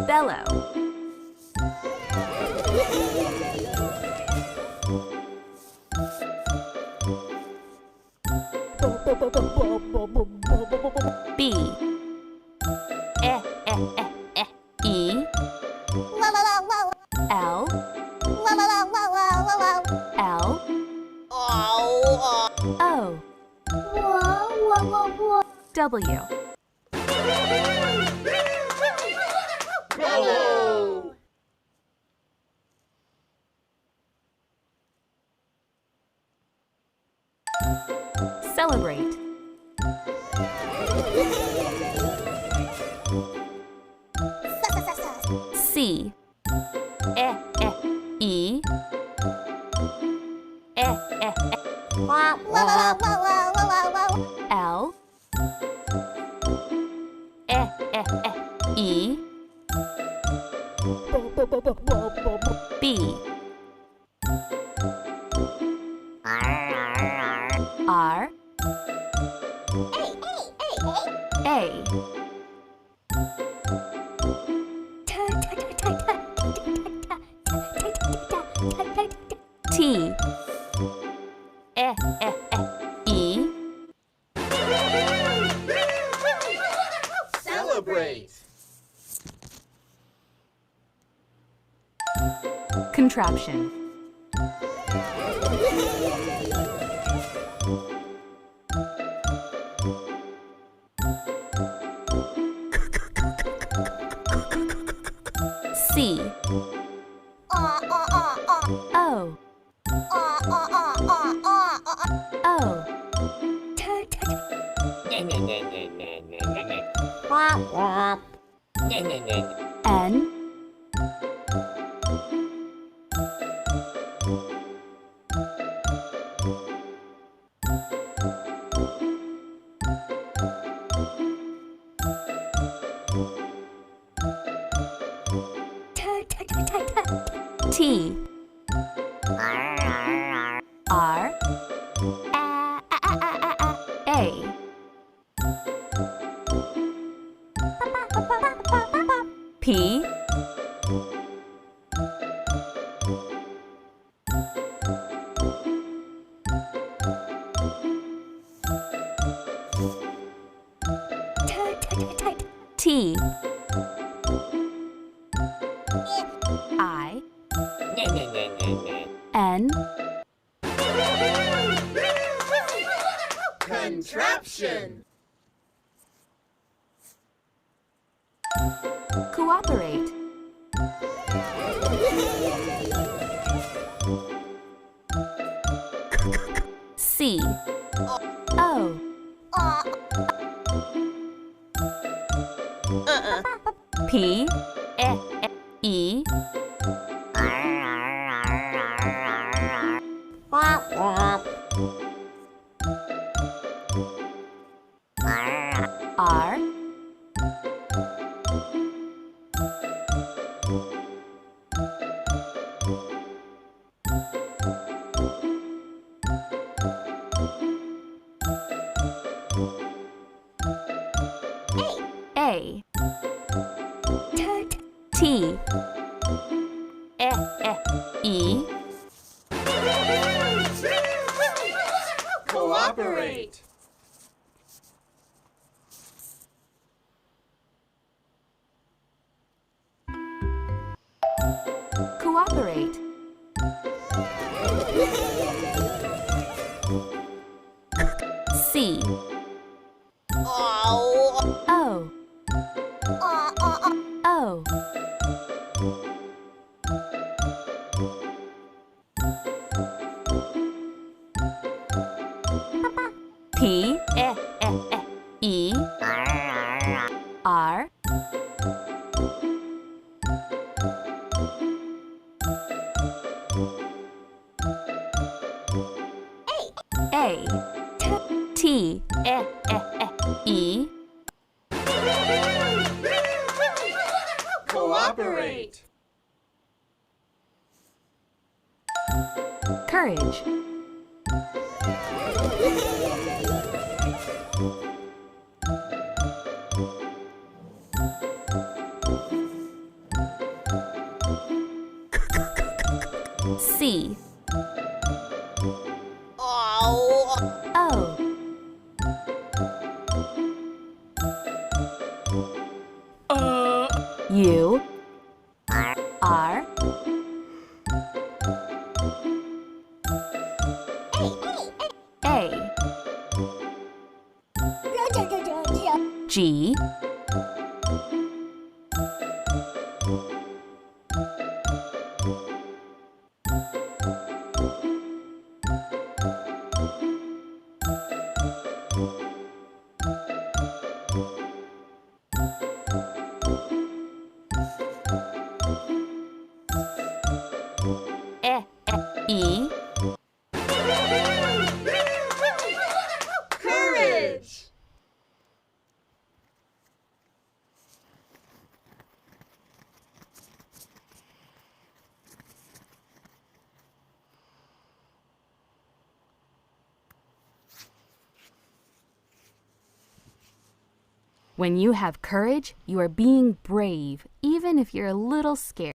Bellow. B. E. L. L. O. W. BELLOW! Celebrate. C. E. L. E. B. R. A. T. E. Celebrate! Contraption. C. O. O. N. T. R. A. P. T. I. N. Contraption! Cooperate. C. O. P. E. R. A. T. E. Cooperate! Cooperate. C. O. O. P. E. R. A. T. E. Cooperate! Courage. O. U. R. A. G. E. Courage. When you have courage, you are being brave, even if you're a little scared.